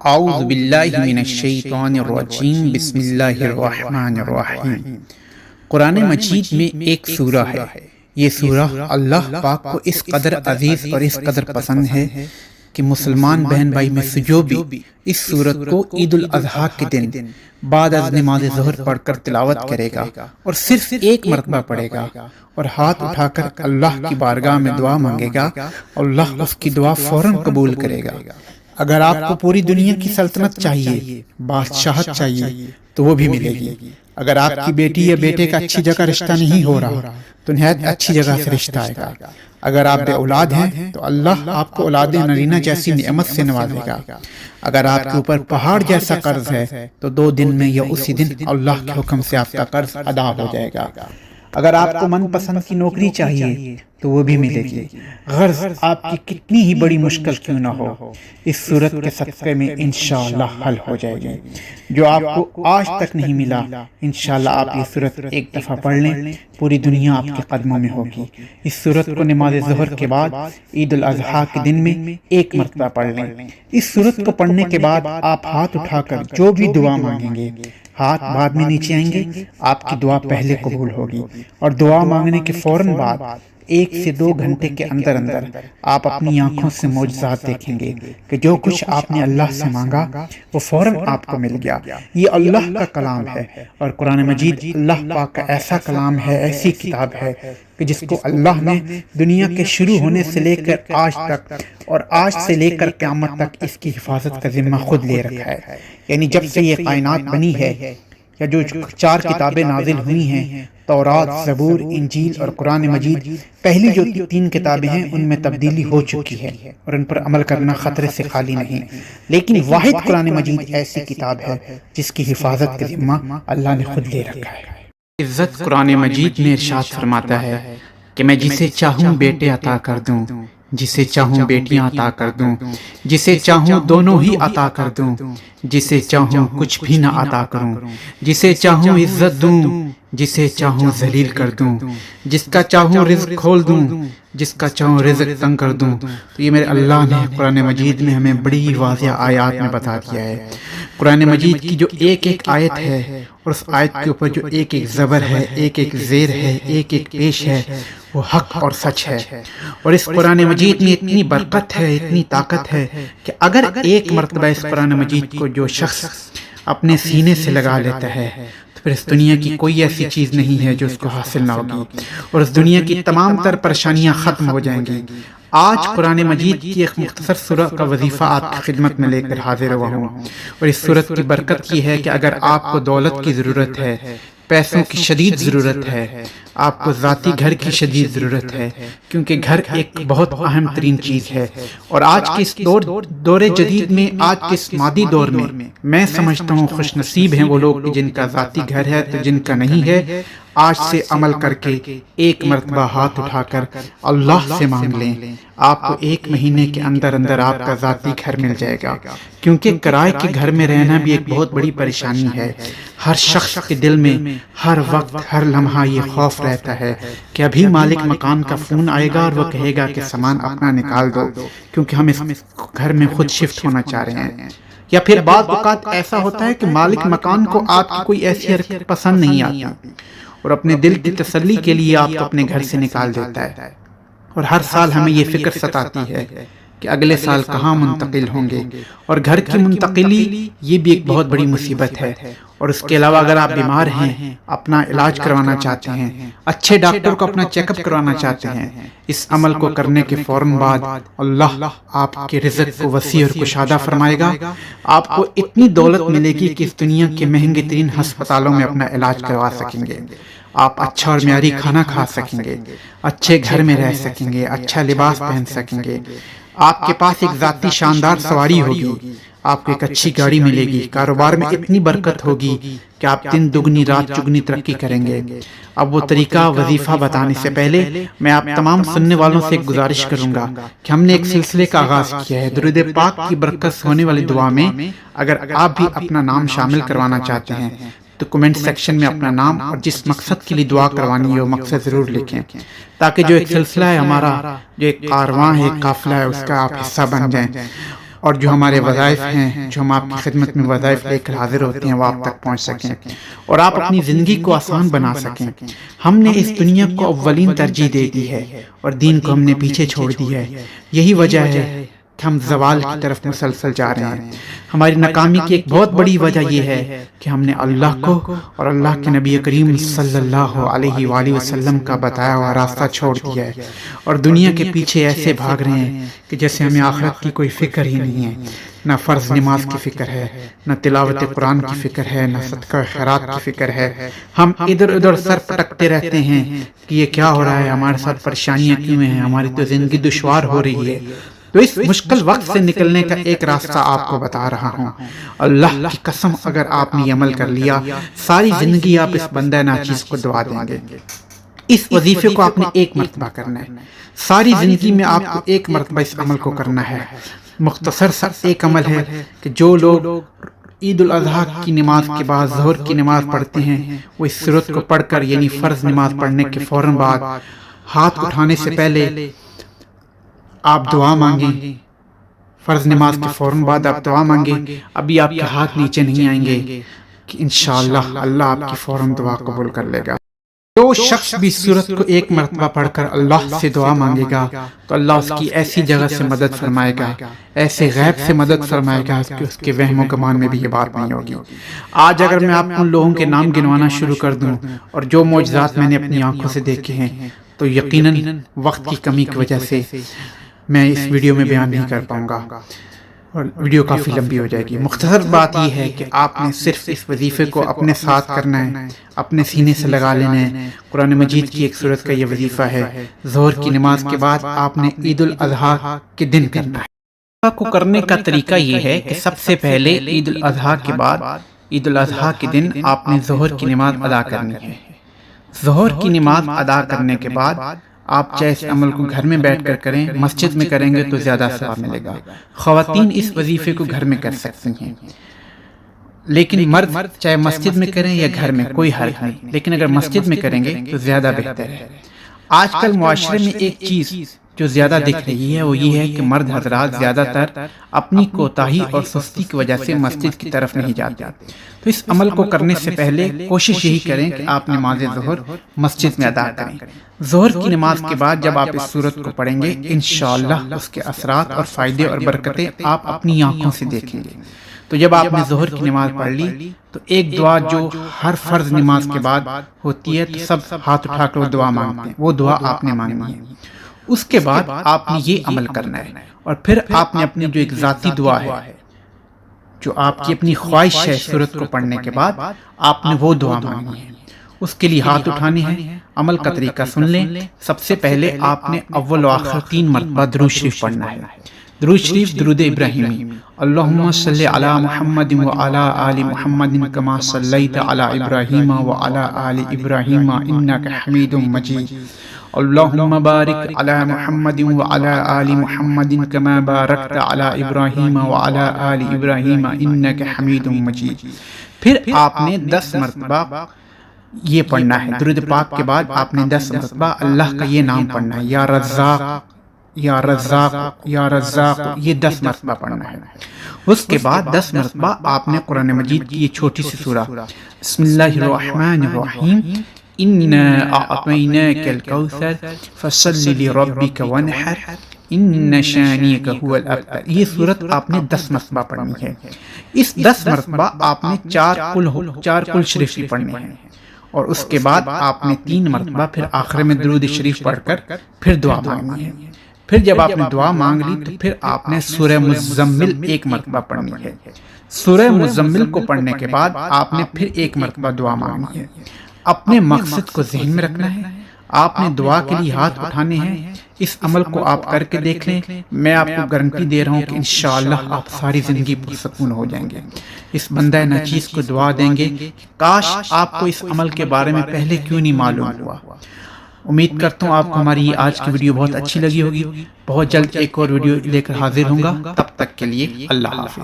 اعوذ باللہ من الشیطان الرجیم بسم اللہ الرحمن الرحیم۔ قرآن مجید میں ایک سورہ ہے۔ یہ سورہ اللہ پاک کو اس قدر عزیز اور اس قدر پسند ہے کہ مسلمان بہن بھائی میں سے جو بھی اس سورت کو عید الاضحیٰ کے دن بعد از نماز ظہر پڑھ کر تلاوت کرے گا اور صرف ایک مرتبہ پڑھے گا اور ہاتھ اٹھا کر اللہ کی بارگاہ میں دعا مانگے گا، اللہ اس کی دعا فوراً قبول کرے گا۔ اگر آپ کو پوری دنیا کی سلطنت چاہیے، بادشاہت چاہیے تو وہ بھی ملے گی۔ اگر آپ کی بیٹی یا بیٹے کا اچھی جگہ رشتہ نہیں ہو رہا تو نہایت اچھی جگہ سے رشتہ آئے گا۔ اگر آپ بے اولاد ہیں تو اللہ آپ کو اولاد نرینہ جیسی نعمت سے نوازے گا۔ اگر آپ کے اوپر پہاڑ جیسا قرض ہے تو 2 دن میں یا اسی دن اللہ کے حکم سے آپ کا قرض ادا ہو جائے گا۔ اگر آپ کو من پسند کی نوکری چاہیے تو وہ بھی ملے گی، غرض آپ کی کتنی ہی بڑی مشکل کیوں نہ ہو، اس صورت کے صدقے میں انشاءاللہ حل ہو جائے گی۔ جو آپ کو آج تک نہیں ملا، انشاءاللہ آپ یہ صورت ایک دفعہ پڑھ لیں، پوری دنیا آپ کے قدموں میں ہوگی۔ اس صورت کو نماز ظہر کے بعد عید الاضحیٰ کے دن میں ایک مرتبہ پڑھ لیں۔ اس صورت کو پڑھنے کے بعد آپ ہاتھ اٹھا کر جو بھی دعا مانگیں گے، ہاتھ بعد میں نیچے آئیں گے، آپ کی دعا پہلے قبول ہوگی، اور دعا مانگنے کے فوراً بعد 1 سے 2 گھنٹے کے اندر آپ اپنی آنکھوں سے معجزات دیکھیں گے کہ جو کچھ آپ نے اللہ سے مانگا وہ فوراً آپ کو مل گیا۔ یہ اللہ کا کلام ہے، اور قرآن مجید اللہ پاک کا ایسا کلام ہے، ایسی کتاب ہے کہ جس کو اللہ نے دنیا کے شروع ہونے سے لے کر آج تک اور آج سے لے کر قیامت تک اس کی حفاظت کا ذمہ خود لے رکھا ہے۔ یعنی جب سے یہ کائنات بنی ہے یا جو 4 کتابیں نازل ہوئی ہیں، تورات، زبور، انجیل اور قرآن مجید، پہلی جو 3 کتابیں ہیں ان میں تبدیلی ہو چکی ہے اور ان پر عمل کرنا خطرے سے خالی نہیں، لیکن واحد قرآن مجید ایسی کتاب ہے جس کی حفاظت کا ذمہ اللہ نے خود لے رکھا ہے۔ عزت قرآن مجید میں ارشاد فرماتا ہے کہ میں جسے چاہوں بیٹے عطا کر دوں، جسے چاہوں بیٹیاں عطا کر دوں، جسے چاہوں دونوں ہی عطا کر دوں، جسے چاہوں کچھ بھی نہ عطا کروں، جسے چاہوں عزت دوں، جسے چاہوں ذلیل کر دوں، جس کا چاہوں رزق کھول دوں، جس کا چاہوں رزق تنگ کر دوں۔ تو یہ میرے اللہ نے قرآن مجید میں ہمیں بڑی واضح آیات میں بتا دیا ہے۔ قرآن مجید کی جو ایک آیت ہے اور اس آیت کے اوپر جو ایک زبر ہے، ایک زیر ہے، ایک پیش ہے، وہ حق اور سچ ہے۔ اور اس قرآن مجید میں اتنی برکت ہے، اتنی طاقت ہے کہ اگر ایک مرتبہ اس قرآن مجید کو جو شخص اپنے سینے سے لگا لیتا ہے تو پھر اس دنیا کی کوئی ایسی چیز نہیں ہے جو اس کو حاصل نہ ہوگی، اور اس دنیا کی تمام تر پریشانیاں ختم ہو جائیں گی۔ آج قرآن مجید کی ایک مختصر سورہ کا وظیفہ آپ کی خدمت میں لے کر حاضر ہوا ہوں، اور اس سورت کی برکت یہ ہے کہ اگر آپ کو دولت کی ضرورت ہے، پیسوں کی شدید ضرورت ہے، آپ کو ذاتی گھر کی شدید ضرورت ہے، کیونکہ گھر ایک بہت اہم ترین چیز ہے، اور آج کے اس دور جدید میں، آج کے اس مادی دور میں سمجھتا ہوں خوش نصیب ہیں وہ لوگ جن کا ذاتی گھر ہے، تو جن کا نہیں ہے آج سے عمل کر کے ایک مرتبہ ہاتھ اٹھا کر اللہ سے مانگ لیں، آپ کو 1 مہینے کے اندر آپ کا ذاتی گھر مل جائے گا، کیونکہ کرائے کے گھر میں رہنا بھی ایک بہت بڑی پریشانی ہے۔ ہر شخص کے دل میں ہر وقت ہر لمحہ یہ خوف رہتا ہے کہ ابھی مالک مکان کا فون آئے گا اور وہ کہے گا کہ سامان اپنا نکال دو، کیونکہ ہم اس گھر میں خود شفٹ ہونا چاہ رہے ہیں۔ یا پھر بعض اوقات ایسا ہوتا ہے کہ مالک مکان کو آپ کی کوئی ایسی حرکت پسند نہیں آتی اور اپنے دل کی تسلی کے لیے آپ کو اپنے گھر سے نکال دیتا ہے، اور ہر سال ہمیں یہ فکر ستاتی ہے کہ اگلے سال کہاں منتقل ہوں گے، اور گھر کی منتقلی یہ بھی ایک بہت بڑی مصیبت ہے۔ اور اس کے علاوہ اگر آپ بیمار ہیں، اپنا علاج کروانا چاہتے ہیں، اچھے ڈاکٹر کو اپنا چیک اپ کروانا چاہتے ہیں، اس عمل کو کرنے کے فوراً بعد اللہ آپ کے رزق کو وسیع اور کشادہ فرمائے گا۔ آپ کو اتنی دولت ملے گی کہ اس دنیا کے مہنگے ترین ہسپتالوں میں اپنا علاج کروا سکیں گے، آپ اچھا اور معیاری کھانا کھا سکیں گے، اچھے گھر میں رہ سکیں گے، اچھا لباس پہن سکیں گے، آپ کے پاس ایک ذاتی شاندار سواری ہوگی، آپ کو ایک اچھی گاڑی ملے گی، کاروبار میں اتنی برکت ہوگی کہ آپ دن دگنی رات چگنی ترقی کریں گے۔ اب وہ طریقہ وظیفہ بتانے سے پہلے میں آپ تمام سننے والوں سے ایک گزارش کروں گا کہ ہم نے ایک سلسلے کا آغاز کیا ہے، درود پاک کی برکت سے ہونے والی دعا میں اگر آپ بھی اپنا نام شامل کروانا چاہتے ہیں تو کمنٹ سیکشن میں اپنا نام اور جس مقصد کے لیے دعا کروانی ہے وہ مقصد ضرور لکھیں، تاکہ جو ایک سلسلہ ہے ہمارا، جو ایک کارواں ہے، ایک قافلہ ہے، اس کا آپ حصہ بن جائیں۔ اور جو ہمارے وظائف ہیں، جو ہم آپ کی خدمت میں وظائف لے کر حاضر ہوتے ہیں، وہ آپ تک پہنچ سکیں اور آپ اپنی زندگی کو آسان بنا سکیں۔ ہم نے اس دنیا کو اولین ترجیح دے دی ہے اور دین کو ہم نے پیچھے چھوڑ دیا ہے۔ یہی وجہ ہے کہ ہم زوال کی طرف مسلسل جا رہے ہیں۔ ہماری ناکامی کی ایک بہت بڑی وجہ یہ ہے کہ ہم نے اللہ کو اور اللہ کے نبی کریم صلی اللہ علیہ وآلہ وسلم کا بتایا ہوا راستہ چھوڑ دیا ہے اور دنیا کے پیچھے ایسے بھاگ رہے ہیں کہ جیسے ہمیں آخرت کی کوئی فکر ہی نہیں ہے۔ نہ فرض نماز کی فکر ہے، نہ تلاوت قرآن کی فکر ہے، نہ صدقہ خیرات کی فکر ہے۔ ہم ادھر ادھر سر پٹکتے رہتے ہیں کہ یہ کیا ہو رہا ہے، ہمارے ساتھ پریشانیاں کیوں ہیں، ہماری تو زندگی دشوار ہو رہی ہے۔ تو اس مشکل وقت سے نکلنے کا ایک راستہ آپ کو بتا رہا ہوں۔ اللہ کی قسم اگر آپ نے یہ عمل کر لیا، ساری زندگی آپ اس بندہ ناچیز کو دعا دیں گے۔ اس وظیفے کو آپ نے ایک مرتبہ کرنا ہے، ساری زندگی میں آپ کو ایک مرتبہ اس عمل کو کرنا ہے۔ مختصر سا ایک عمل ہے کہ جو لوگ عید الاضحیٰ کی نماز کے بعد ظہر کی نماز پڑھتے ہیں، وہ اس سورت کو پڑھ کر یعنی فرض نماز پڑھنے کے فوراً بعد ہاتھ اٹھانے سے پہلے آپ دعا مانگیں۔ فرض نماز کے فوراً بعد آپ دعا مانگیں، ابھی آپ کے ہاتھ نیچے نہیں آئیں گے کہ انشاءاللہ اللہ آپ کی فوراً دعا قبول کر لے گا۔ جو شخص بھی سورت کو ایک مرتبہ پڑھ کر اللہ سے دعا مانگے گا تو اللہ اس کی ایسی جگہ سے مدد فرمائے گا، ایسے غیب سے مدد فرمائے گا کہ اس کے وہم و گمان میں بھی یہ بات نہیں ہوگی۔ آج اگر میں آپ ان لوگوں کے نام گنوانا شروع کر دوں اور جو معجزات میں نے اپنی آنکھوں سے دیکھے ہیں تو یقیناً وقت کی کمی کی وجہ سے میں اس ویڈیو میں بیان نہیں کر پاؤں گا اور ویڈیو کافی لمبی ہو جائے گی۔ مختصر بات یہ ہے کہ آپ نے صرف اس وظیفے کو اپنے ساتھ کرنا ہے، اپنے سینے سے لگا لینا ہے۔ قرآن مجید کی ایک سورت کا یہ وظیفہ ہے۔ ظہر کی نماز کے بعد آپ نے عید الاضحیٰ کے دن کرنا ہے۔ کو کرنے کا طریقہ یہ ہے کہ سب سے پہلے عید الاضحیٰ کے بعد عید الاضحیٰ کے دن آپ نے ظہر کی نماز ادا کرنی ہے۔ ظہر کی نماز ادا کرنے کے بعد آپ چاہے اس عمل کو گھر میں بیٹھ کر کریں، مسجد میں کریں گے تو زیادہ ثواب ملے گا۔ خواتین اس وظیفے کو گھر میں کر سکتی ہیں، لیکن مرد چاہے مسجد میں کریں یا گھر میں کوئی حرج نہیں، لیکن اگر مسجد میں کریں گے تو زیادہ بہتر ہے۔ آج کل معاشرے میں ایک چیز جو زیادہ دکھ رہی ہے وہ یہ ہے کہ مرد حضرات زیادہ تر اپنی کوتاہی اور سستی کی وجہ سے مسجد کی طرف نہیں جاتے۔ تو اس عمل کو کرنے سے پہلے کوشش یہی کریں کہ آپ نماز ظہر مسجد میں ادا کریں۔ ظہر کی نماز کے بعد جب آپ اس سورت کو پڑھیں گے انشاءاللہ اس کے اثرات اور فائدے اور برکتیں آپ اپنی آنکھوں سے دیکھیں گے۔ تو جب آپ نے ظہر کی نماز پڑھ لی تو ایک دعا جو ہر فرض نماز کے بعد ہوتی ہے تو سب ہاتھ اٹھا کر وہ دعا مانگتے ہیں، وہ دعا آپ نے مانگنی ہے۔ اس کے بعد آپ نے یہ عمل کرنا ہے اور پھر آپ نے اپنی جو ایک ذاتی دعا ہے، جو آپ کی اپنی خواہش ہے سورت کو پڑھنے کے بعد، آپ نے وہ دعا مانگنی ہے۔ اس کے لیے ہاتھ اٹھانے ہیں۔ عمل کا طریقہ سن لیں۔ سب سے پہلے آپ نے اول و آخر 3 مرتبہ درود شریف پڑھنا ہے۔ درود شریف درود ابراہیمی، اللہم صلی علی محمد وعلی آل محمد کما صلیت علی ابراہیم وعلی آل ابراہیم انک حمید مجید، اللہم بارک علی محمد وعلی آل محمد کما بارکت علی ابراہیم وعلی آل ابراہیم انک حمید مجید۔ پھر آپ نے 10 مرتبہ یہ پڑھنا ہے۔ درود پاک کے بعد آپ نے 10 مرتبہ اللہ کا یہ نام پڑھنا ہے، یا رزاق یا رزاق یا رزاق، یہ 10 مرتبہ پڑھنا ہے۔ اس کے بعد 10 مرتبہ آپ نے قرآن مجید کی یہ چھوٹی سی سورہ بسم اللہ الرحمن الرحیم اِنَّا أَعْطَيْنَاكَ الْكَوْثَرَ فَصَلِّ لِرَبِّكَ وَانْحَرْ إِنَّ شَانِئَكَ هُوَ الْأَبْتَرُ، یہ سورت آپ نے 10 مرتبہ پڑھنی ہے۔ اس 10 مرتبہ آپ نے 4 قل شریف پڑھنے ہیں اور اس کے بعد آپ نے 3 مرتبہ پھر آخر میں درود شریف پڑھ کر پھر دعا مانگنی ہے۔ پھر جب آپ نے دعا مانگ لی تو پھر آپ نے سورہ مزمل 1 مرتبہ پڑھنی ہے۔ سورہ مزمل کو پڑھنے کے بعد آپ نے پھر 1 مرتبہ دعا مانگنی ہے۔ اپنے مقصد کو ذہن میں رکھنا ہے، آپ نے دعا کے لیے ہاتھ اٹھانے ہیں۔ اس عمل کو آپ کر کے دیکھ لیں، میں آپ کو گارنٹی دے رہا ہوں کہ انشاءاللہ آپ ساری زندگی پرسکون ہو جائیں گے۔ اس بندہ ناچیز کو دعا دیں گے کاش آپ کو اس عمل کے بارے میں پہلے کیوں نہیں معلوم ہوا۔ امید کرتا ہوں آپ کو ہماری آج کی ویڈیو بہت اچھی لگی ہوگی۔ بہت جلد ایک اور ویڈیو لے کر حاضر ہوں گا، تب تک کے لیے اللہ حافظ۔